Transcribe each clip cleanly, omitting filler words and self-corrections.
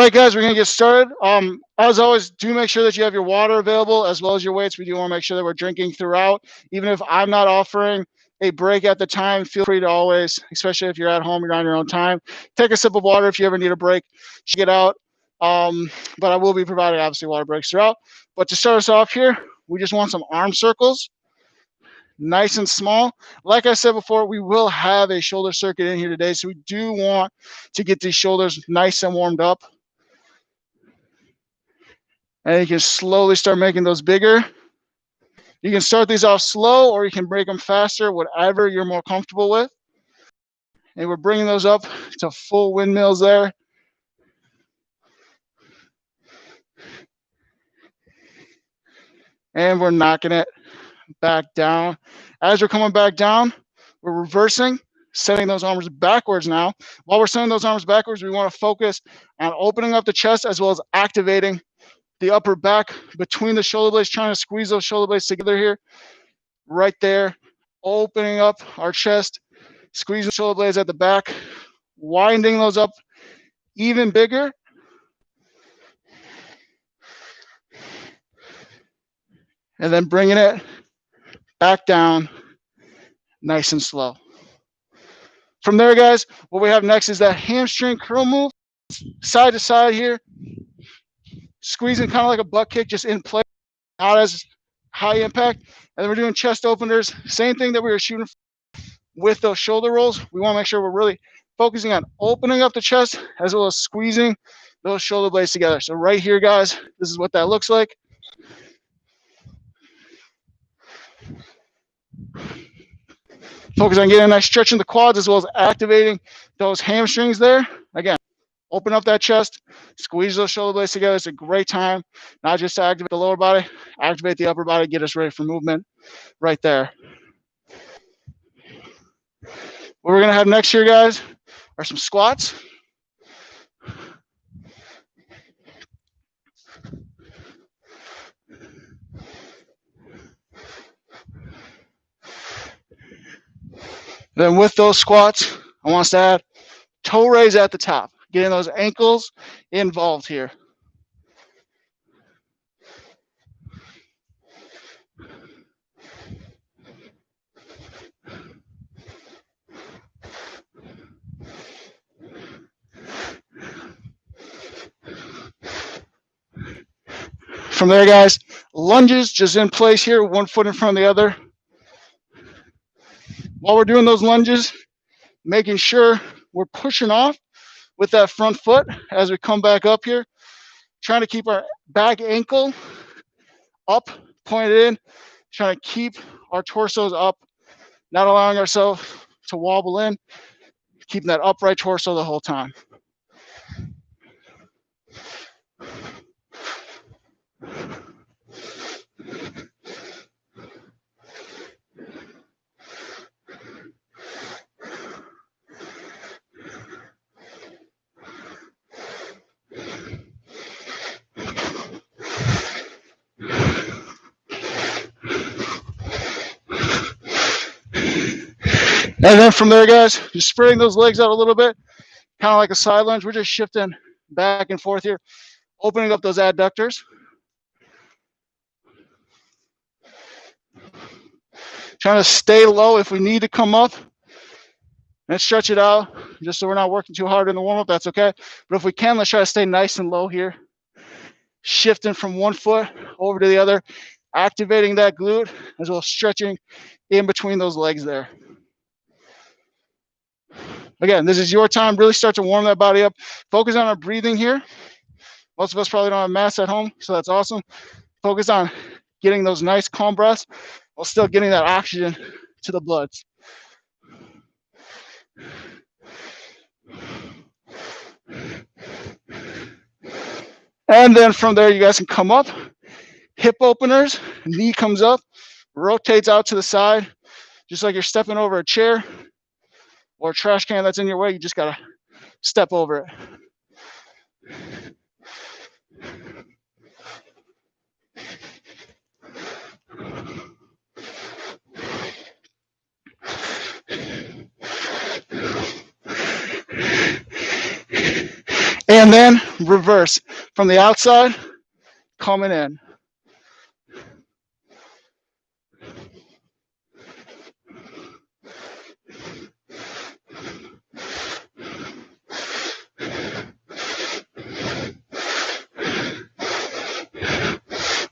All right, guys, we're going to get started. As always, do make sure that you have your water available as well as your weights. We do want to make sure that we're drinking throughout. Even if I'm not offering a break at the time, feel free to always, especially if you're at home, you're on your own time, take a sip of water if you ever need a break. Check it out. But I will be providing, obviously, water breaks throughout. But to start us off here, we just want some arm circles, nice and small. Like I said before, we will have a shoulder circuit in here today, so we do want to get these shoulders nice and warmed up. And you can slowly start making those bigger. You can start these off slow or you can break them faster, whatever you're more comfortable with. And we're bringing those up to full windmills there. And we're knocking it back down. As we're coming back down, we're reversing, setting those arms backwards now. While we're setting those arms backwards, we want to focus on opening up the chest as well as activating the upper back between the shoulder blades, trying to squeeze those shoulder blades together here. Right there, opening up our chest, squeezing the shoulder blades at the back, winding those up even bigger. And then bringing it back down nice and slow. From there, guys, what we have next is that hamstring curl move, side to side here, squeezing kind of like a butt kick, just in place, not as high impact. And then we're doing chest openers, same thing that we were shooting with those shoulder rolls. We want to make sure we're really focusing on opening up the chest as well as squeezing those shoulder blades together. So right here, guys, this is what that looks like. Focus on getting a nice stretch in the quads as well as activating those hamstrings there. Again, open up that chest, squeeze those shoulder blades together. It's a great time, not just to activate the lower body, activate the upper body, get us ready for movement right there. What we're going to have next here, guys, are some squats. Then with those squats, I want us to add toe raise at the top, getting those ankles involved here. From there, guys, lunges just in place here, one foot in front of the other. While we're doing those lunges, making sure we're pushing off with that front foot as we come back up here, trying to keep our back ankle up, pointed in, trying to keep our torsos up, not allowing ourselves to wobble in, keeping that upright torso the whole time. And then from there, guys, just spreading those legs out a little bit, kind of like a side lunge. We're just shifting back and forth here, opening up those adductors. Trying to stay low if we need to come up and stretch it out, just so we're not working too hard in the warm-up, that's okay. But if we can, let's try to stay nice and low here. Shifting from one foot over to the other, activating that glute, as well as stretching in between those legs there. Again, this is your time. Really start to warm that body up. Focus on our breathing here. Most of us probably don't have masks at home, so that's awesome. Focus on getting those nice calm breaths while still getting that oxygen to the bloods. And then from there, you guys can come up. Hip openers, knee comes up, rotates out to the side, just like you're stepping over a chair or a trash can that's in your way. You just gotta step over it. And then reverse from the outside, coming in.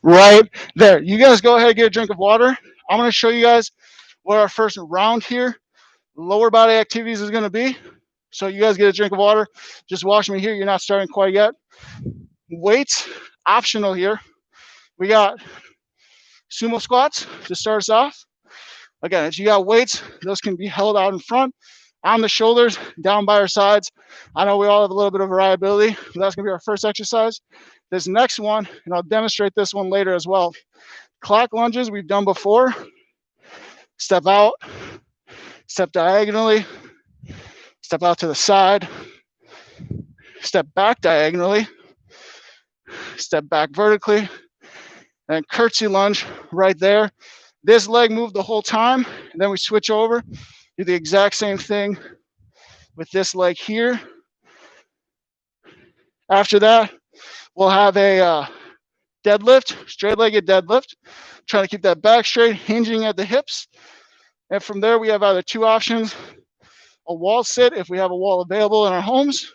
Right there. You guys go ahead and get a drink of water. I'm going to show you guys what our first round here, lower body activities, is going to be. So you guys get a drink of water. Just watch me here. You're not starting quite yet. Weights, optional here. We got sumo squats to start us off. Again, if you got weights, those can be held out in front, on the shoulders, down by our sides. I know we all have a little bit of variability, but that's going to be our first exercise. This next one, and I'll demonstrate this one later as well. Clock lunges we've done before. Step out, step diagonally, step out to the side, step back diagonally, step back vertically, and curtsy lunge right there. This leg moved the whole time, and then we switch over, do the exact same thing with this leg here. After that, we'll have a deadlift, straight-legged deadlift, trying to keep that back straight, hinging at the hips. And from there, we have either two options: a wall sit if we have a wall available in our homes,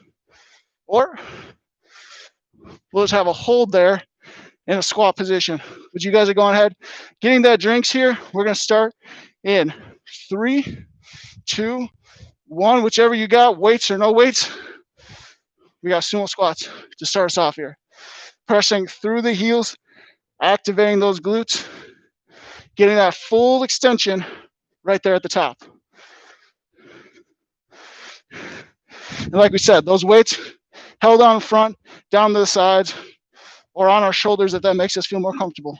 or we'll just have a hold there in a squat position. But you guys are going ahead, getting that drinks here. We're going to start in 3, 2, 1, whichever you got, weights or no weights. We got sumo squats to start us off here. Pressing through the heels, activating those glutes, getting that full extension right there at the top. And like we said, those weights held on in front, down to the sides, or on our shoulders if that makes us feel more comfortable.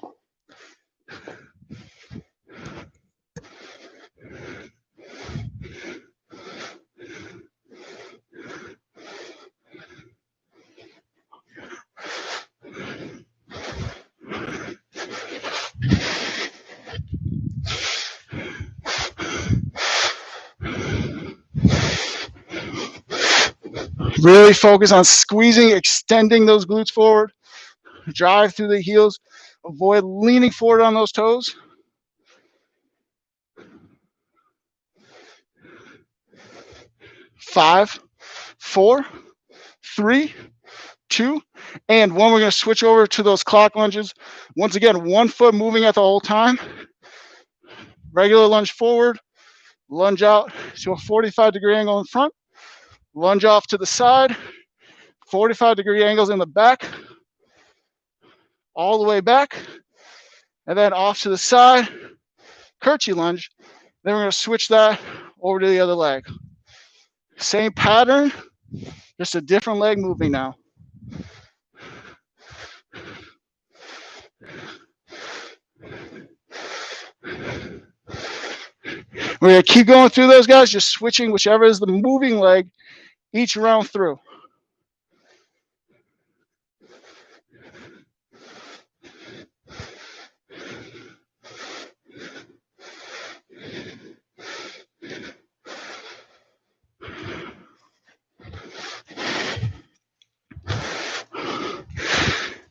Really focus on squeezing, extending those glutes forward. Drive through the heels. Avoid leaning forward on those toes. Five, 4, 3, 2, and 1. We're going to switch over to those clock lunges. Once again, 1 foot moving at the whole time. Regular lunge forward, lunge out to a 45-degree angle in front, lunge off to the side, 45-degree angles in the back, all the way back, and then off to the side, curtsy lunge. Then we're going to switch that over to the other leg. Same pattern, just a different leg moving now. We're going to keep going through those guys, just switching whichever is the moving leg each round through.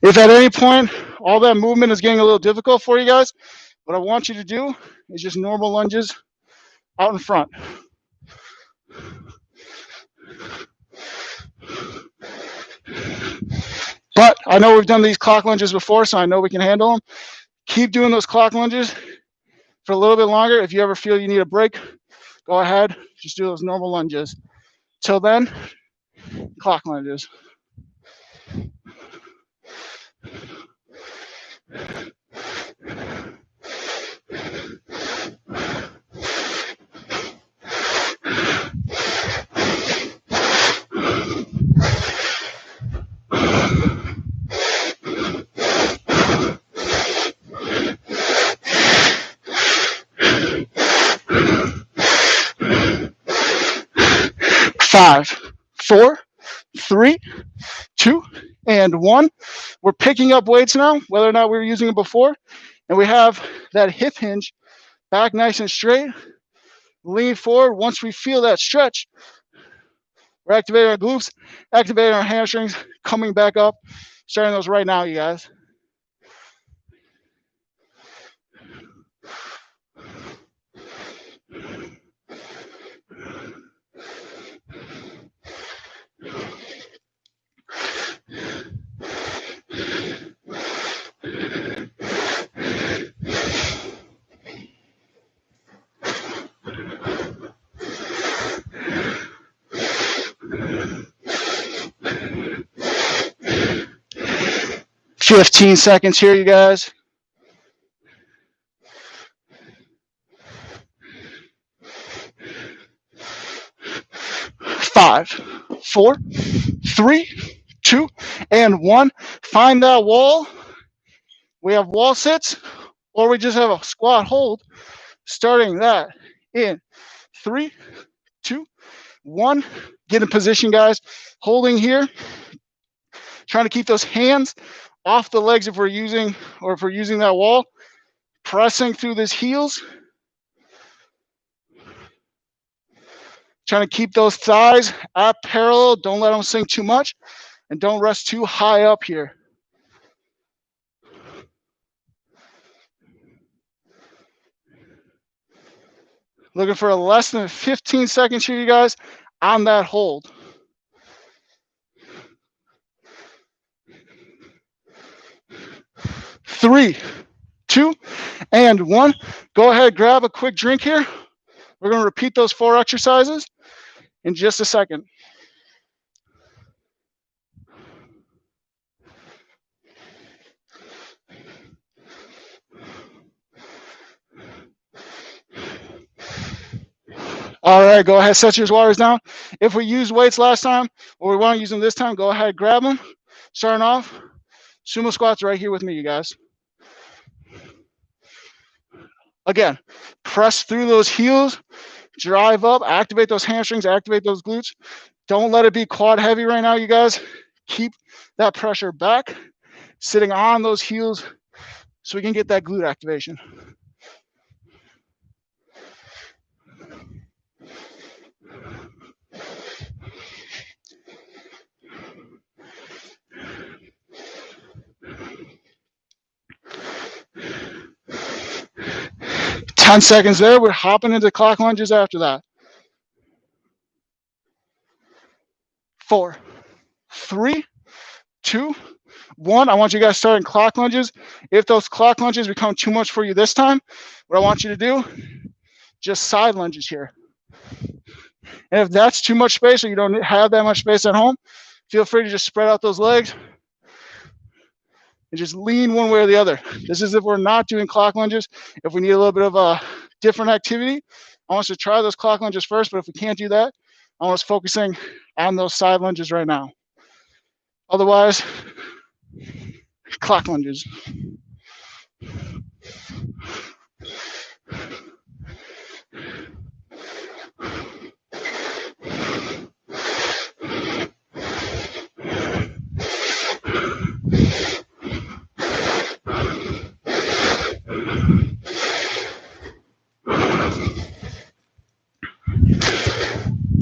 If at any point all that movement is getting a little difficult for you guys, what I want you to do is just normal lunges out in front. But I know we've done these clock lunges before, so I know we can handle them. Keep doing those clock lunges for a little bit longer. If you ever feel you need a break, go ahead, just do those normal lunges. Till then, clock lunges. Five, 4, 3, 2, and 1. We're picking up weights now, whether or not we were using it before. And we have that hip hinge back nice and straight. Lean forward. Once we feel that stretch, We're activating our glutes, activating our hamstrings, coming back up, starting those right now, you guys. "15 seconds here, you guys. 5, 4, 3, 2, and 1. Find that wall. We have wall sits, or we just have a squat hold. Starting that in 3, 2, 1. Get in position, guys. Holding here. Trying to keep those hands off the legs if we're using that wall. Pressing through these heels. Trying to keep those thighs at parallel. Don't let them sink too much. And don't rest too high up here. Looking for less than 15 seconds here, you guys, on that hold. 3, 2, and 1. Go ahead, grab a quick drink here. We're going to repeat those 4 exercises in just a second. All right, go ahead, set your waters down. If we used weights last time, or we want to use them this time, go ahead, grab them. Starting off, sumo squats right here with me, you guys. Again, press through those heels, drive up, activate those hamstrings, activate those glutes. Don't let it be quad heavy right now, you guys. Keep that pressure back, sitting on those heels so we can get that glute activation. Ten seconds there. We're hopping into clock lunges after that. 4, 3, 2, 1. I want you guys starting clock lunges. If those clock lunges become too much for you this time, what I want you to do, just side lunges here. And if that's too much space or you don't have that much space at home, feel free to just spread out those legs and just lean one way or the other. This is if we're not doing clock lunges. If we need a little bit of a different activity, I want us to try those clock lunges first, but if we can't do that, I want us focusing on those side lunges right now. Otherwise, clock lunges.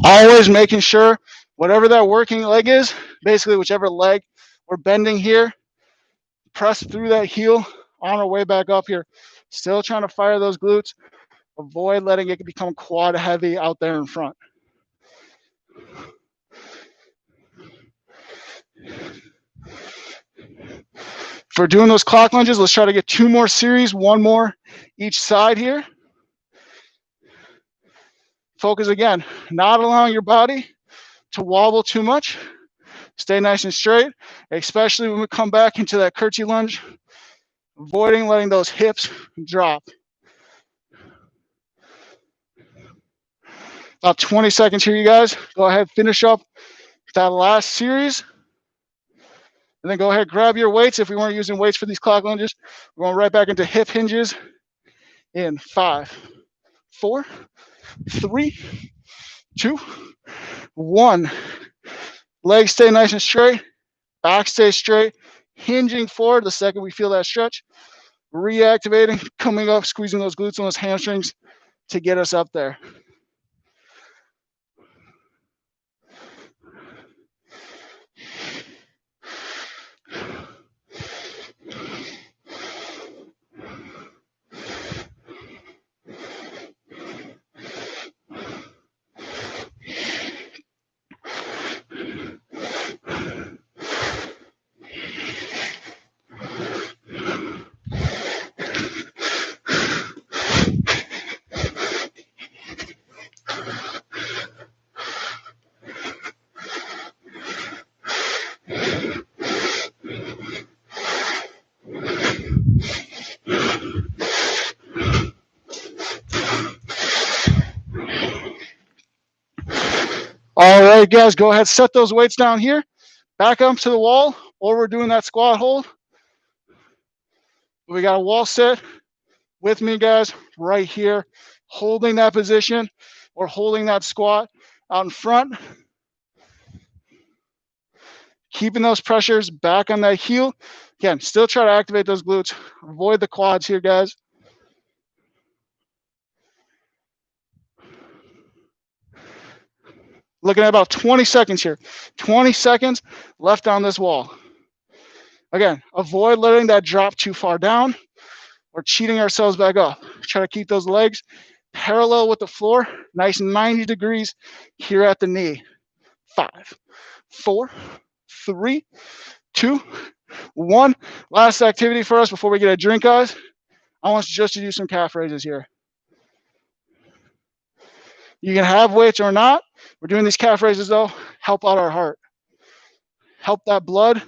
Always making sure whatever that working leg is, basically whichever leg we're bending here, press through that heel on our way back up here. Still trying to fire those glutes. Avoid letting it become quad heavy out there in front. For doing those clock lunges, let's try to get 2 more series, 1 more each side here. Focus again, not allowing your body to wobble too much. Stay nice and straight, especially when we come back into that curtsy lunge, avoiding letting those hips drop. About 20 seconds here, you guys. Go ahead, finish up that last series. And then go ahead, grab your weights. If we weren't using weights for these clock lunges, we're going right back into hip hinges in 5, 4, 3, 2, 1. Legs stay nice and straight. Back stay straight. Hinging forward the second we feel that stretch. Reactivating, coming up, squeezing those glutes and those hamstrings to get us up there. right, guys, go ahead, set those weights down here, back up to the wall, or we're doing that squat hold. We got a wall set with me, guys, right here, holding that position or holding that squat out in front, keeping those pressures back on that heel. Again, still try to activate those glutes, avoid the quads here, guys. Looking at about 20 seconds here. 20 seconds left on this wall. Again, avoid letting that drop too far down or cheating ourselves back up. Try to keep those legs parallel with the floor, nice 90 degrees here at the knee. 5, 4, 3, 2, 1. Last activity for us before we get a drink, guys. I want you just to do some calf raises here. You can have weights or not. We're doing these calf raises though, help out our heart. Help that blood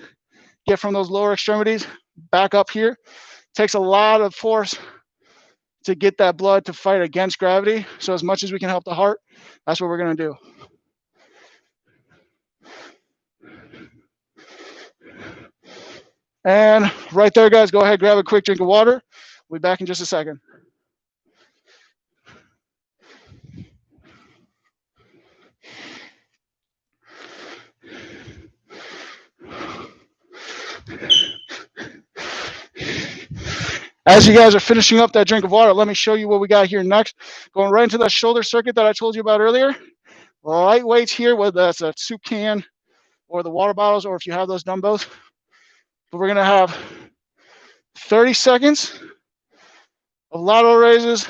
get from those lower extremities back up here. Takes a lot of force to get that blood to fight against gravity. So as much as we can help the heart, that's what we're gonna do. And right there, guys, go ahead, grab a quick drink of water. We'll be back in just a second. As you guys are finishing up that drink of water, let me show you what we got here next. Going right into that shoulder circuit that I told you about earlier. Light weights here, whether that's a soup can or the water bottles, or if you have those dumbbells. But we're gonna have 30 seconds of lateral raises,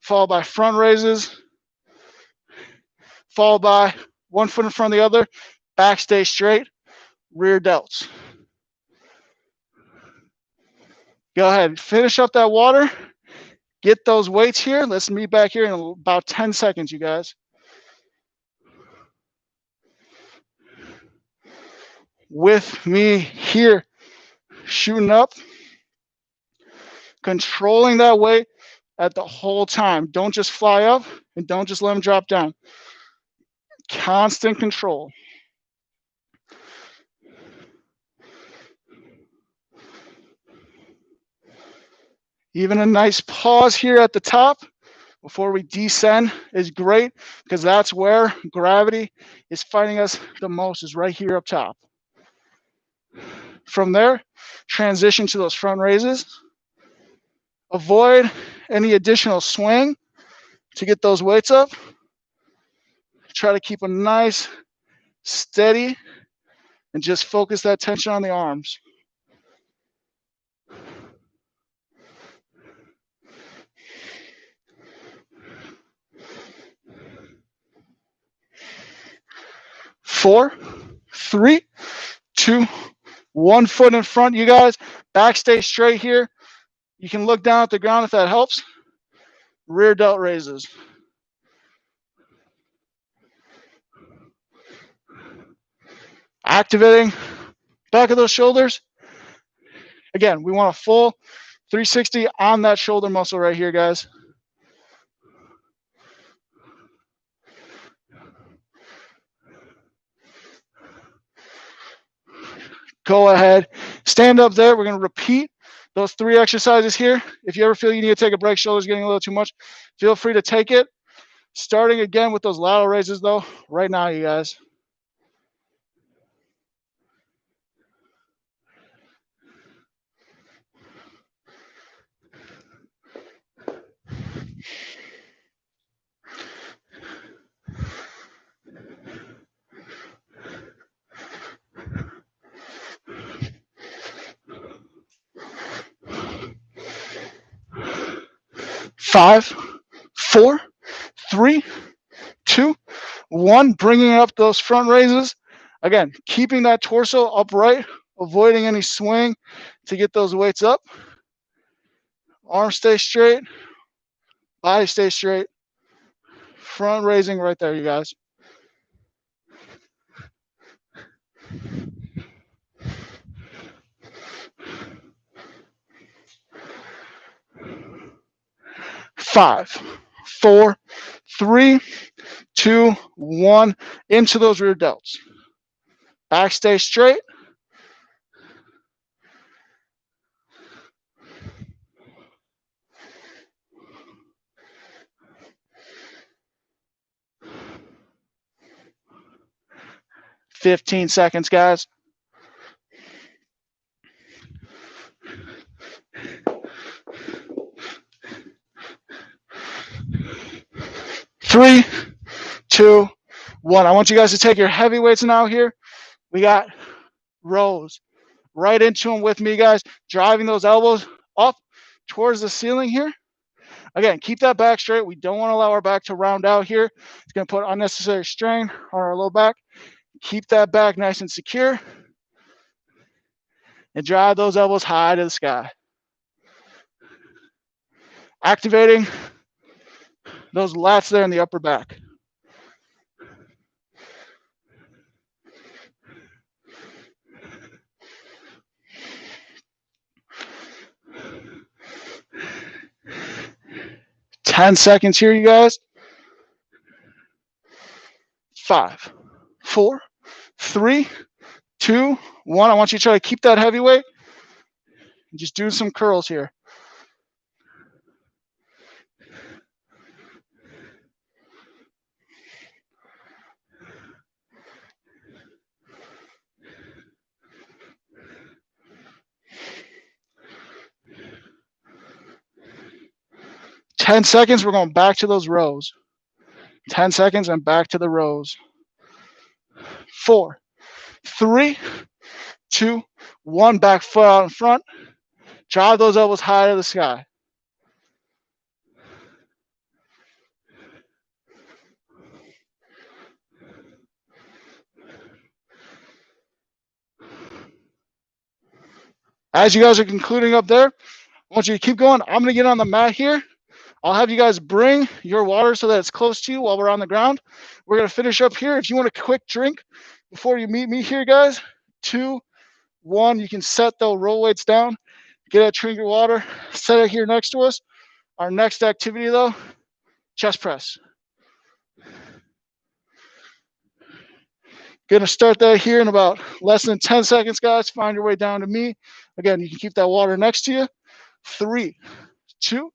followed by front raises, followed by one foot in front of the other, back stay straight, rear delts. Go ahead, finish up that water, get those weights here. Let's meet back here in about 10 seconds, you guys. With me here, shooting up, controlling that weight at the whole time. Don't just fly up and don't just let them drop down. Constant control. Even a nice pause here at the top before we descend is great, because that's where gravity is fighting us the most, is right here up top. From there, transition to those front raises. Avoid any additional swing to get those weights up. Try to keep a nice, steady, and just focus that tension on the arms. Four, 3, 2, 1 foot in front, you guys. Back stay straight here. You can look down at the ground if that helps. Rear delt raises. Activating back of those shoulders. Again, we want a full 360 on that shoulder muscle right here, guys. Go ahead, stand up there. We're going to repeat those 3 exercises here. If you ever feel you need to take a break, shoulders getting a little too much, feel free to take it. Starting again with those lateral raises though, right now, you guys. Five, 4, 3, 2, 1. Bringing up those front raises. Again, keeping that torso upright, avoiding any swing to get those weights up. Arms stay straight, body stay straight. Front raising right there, you guys. Five, 4, 3, 2, 1, into those rear delts. Back stay straight. "15 seconds, guys. 3, 2, 1. I want you guys to take your heavy weights now here. We got rows. Right into them with me, guys. Driving those elbows up towards the ceiling here. Again, keep that back straight. We don't want to allow our back to round out here. It's going to put unnecessary strain on our low back. Keep that back nice and secure. And drive those elbows high to the sky. Activating those lats there in the upper back. "10 seconds here, you guys. 5, 4, 3, 2, 1. I want you to try to keep that heavy weight. And just do some curls here. "10 seconds. We're going back to those rows. 10 seconds and back to the rows. 4, 3, 2, 1. Back foot out in front. Drive those elbows high to the sky. As you guys are concluding up there, I want you to keep going. I'm going to get on the mat here. I'll have you guys bring your water so that it's close to you while we're on the ground. We're going to finish up here. If you want a quick drink before you meet me here, guys, 2, 1. You can set those roll weights down. Get a drink of water. Set it here next to us. Our next activity, though, chest press. Going to start that here in about less than 10 seconds, guys. Find your way down to me. Again, you can keep that water next to you. 3, 2,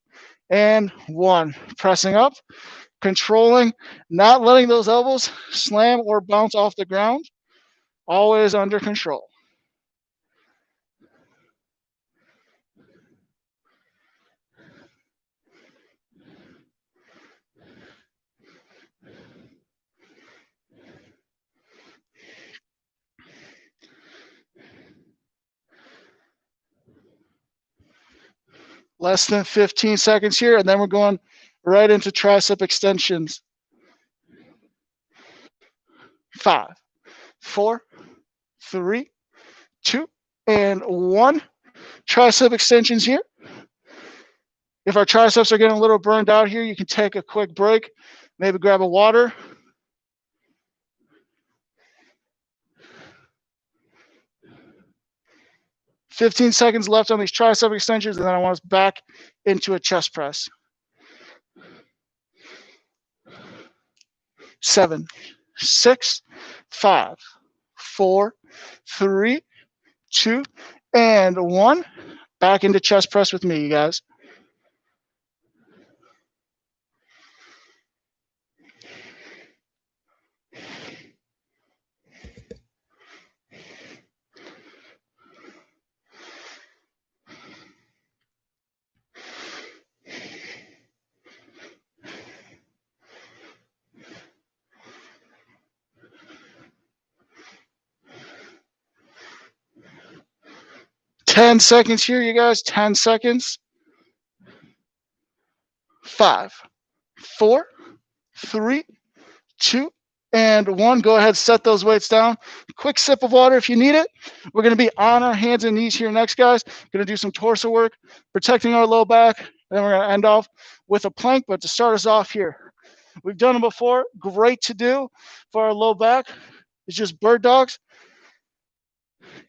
and 1. Pressing up, controlling, not letting those elbows slam or bounce off the ground. Always under control. Less than 15 seconds here, and then we're going right into tricep extensions. 5, 4, 3, 2, and 1. Tricep extensions here. If our triceps are getting a little burned out here, you can take a quick break, maybe grab a water. "15 seconds left on these tricep extensions, and then I want us back into a chest press. 7, 6, 5, 4, 3, 2, and 1. Back into chest press with me, you guys. "10 seconds here, you guys. 10 seconds. 5, 4, 3, 2, and 1. Go ahead, set those weights down. Quick sip of water if you need it. We're going to be on our hands and knees here next, guys. Going to do some torso work, protecting our low back. And then we're going to end off with a plank. But to start us off here, we've done them before. Great to do for our low back. It's just bird dogs.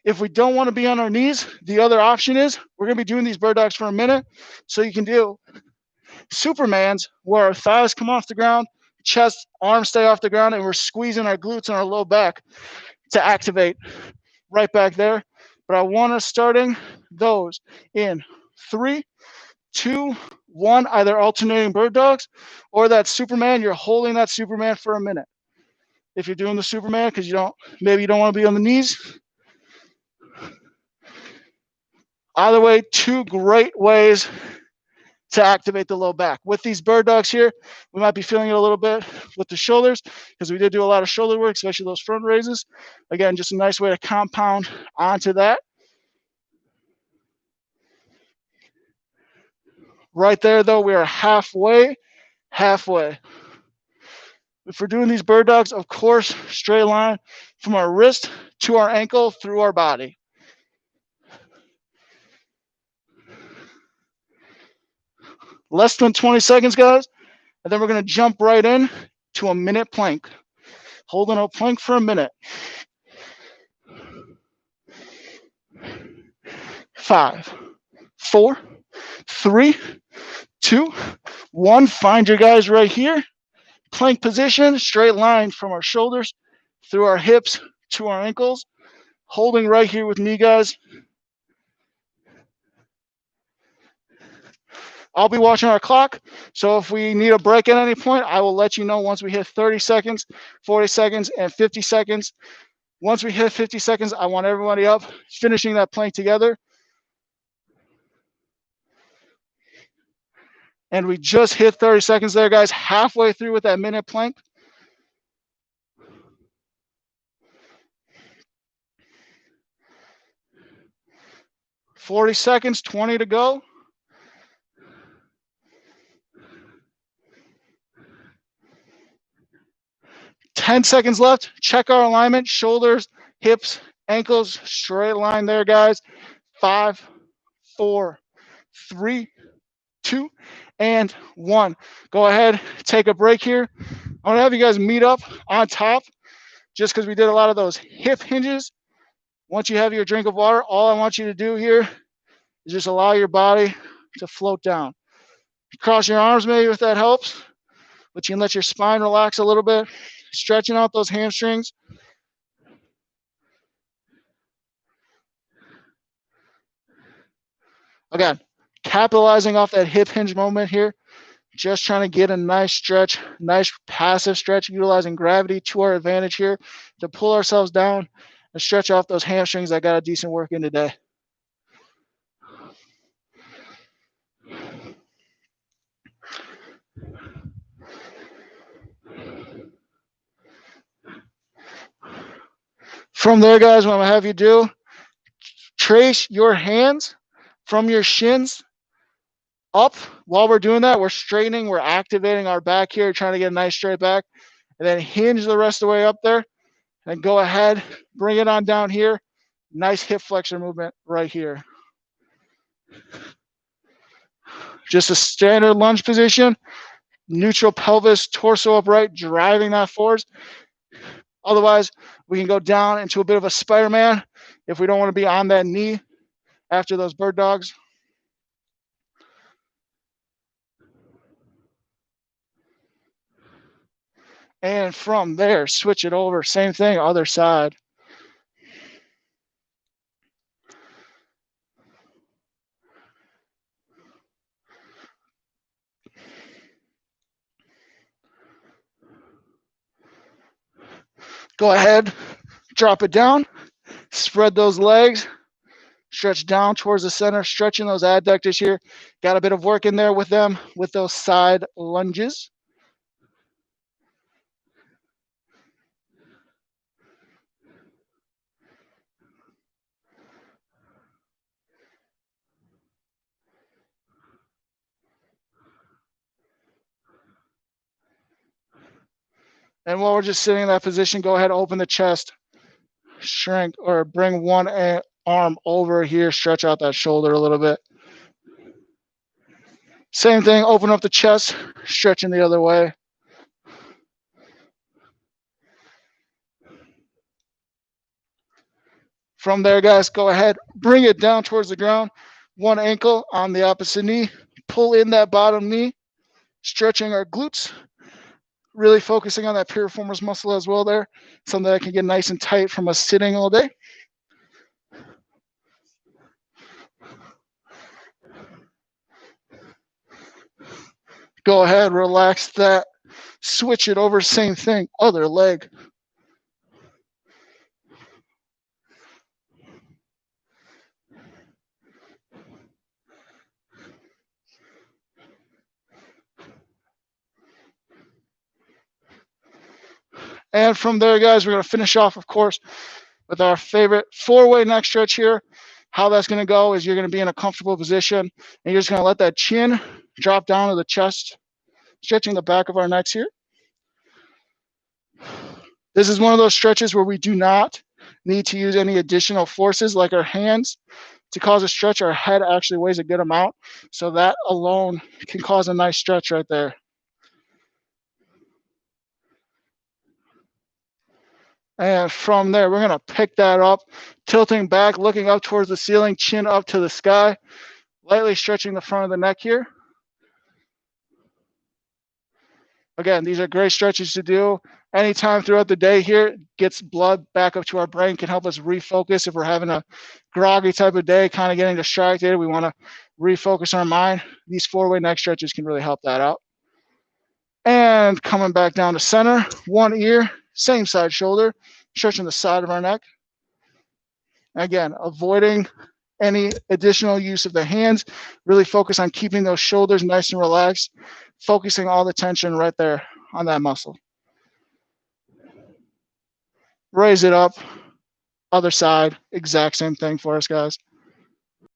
If we don't want to be on our knees, the other option is we're going to be doing these bird dogs for a minute. So you can do Supermans, where our thighs come off the ground, chest, arms stay off the ground, and we're squeezing our glutes and our low back to activate right back there. But I want us starting those in 3, 2, 1, either alternating bird dogs or that Superman. You're holding that Superman for a minute. If you're doing the Superman because maybe you don't want to be on the knees. Either way, 2 great ways to activate the low back. With these bird dogs here, we might be feeling it a little bit with the shoulders because we did do a lot of shoulder work, especially those front raises. Again, just a nice way to compound onto that. Right there, though, we are halfway. If we're doing these bird dogs, of course, straight line from our wrist to our ankle through our body. Less than 20 seconds, guys, and then we're going to jump right in to a minute plank. Holding a plank for a minute. 5, 4, 3, 2, 1. Find your guys right here. Plank position, straight line from our shoulders through our hips to our ankles. Holding right here with me, guys. I'll be watching our clock, so if we need a break at any point, I will let you know once we hit 30 seconds, 40 seconds, and 50 seconds. Once we hit 50 seconds, I want everybody up, finishing that plank together. And we just hit 30 seconds there, guys, halfway through with that minute plank. $40, 20 to go. 10 seconds left. Check our alignment, shoulders, hips, ankles, straight line there, guys. 5, 4, 3, 2, and 1. Go ahead, take a break here. I want to have you guys meet up on top just because we did a lot of those hip hinges. Once you have your drink of water, all I want you to do here is just allow your body to float down. Cross your arms maybe if that helps, but you can let your spine relax a little bit, stretching out those hamstrings. Again, capitalizing off that hip hinge moment here, just trying to get a nice stretch, nice passive stretch, utilizing gravity to our advantage here to pull ourselves down and stretch off those hamstrings that got a decent work in today. From there, guys, what I'm going to have you do, trace your hands from your shins up. While we're doing that, we're straightening, we're activating our back here, trying to get a nice straight back, and then hinge the rest of the way up there, and go ahead, bring it on down here. Nice hip flexor movement right here. Just a standard lunge position, neutral pelvis, torso upright, driving that forwards. Otherwise, we can go down into a bit of a Spider-Man if we don't want to be on that knee after those bird dogs. And from there, switch it over. Same thing, other side. Go ahead, drop it down, spread those legs, stretch down towards the center, stretching those adductors here. Got a bit of work in there with them with those side lunges. And while we're just sitting in that position, go ahead, open the chest, shrink, or bring one arm over here, stretch out that shoulder a little bit. Same thing, open up the chest, stretching the other way. From there, guys, go ahead, bring it down towards the ground. One ankle on the opposite knee. Pull in that bottom knee, stretching our glutes. Really focusing on that piriformis muscle as well there, something that can get nice and tight from us sitting all day. Go ahead, relax that. Switch it over, same thing, other leg. And from there, guys, we're going to finish off, of course, with our favorite 4-way neck stretch here. How that's going to go is you're going to be in a comfortable position, and you're just going to let that chin drop down to the chest, stretching the back of our necks here. This is one of those stretches where we do not need to use any additional forces like our hands to cause a stretch. Our head actually weighs a good amount, so that alone can cause a nice stretch right there. And from there, we're going to pick that up, tilting back, looking up towards the ceiling, chin up to the sky, lightly stretching the front of the neck here. Again, these are great stretches to do anytime throughout the day here. Gets blood back up to our brain, can help us refocus if we're having a groggy type of day, kind of getting distracted. We want to refocus our mind. These 4-way neck stretches can really help that out. And coming back down to center, one ear, same side shoulder, stretching the side of our neck. Again, avoiding any additional use of the hands. Really focus on keeping those shoulders nice and relaxed, focusing all the tension right there on that muscle. Raise it up, other side, exact same thing for us, guys.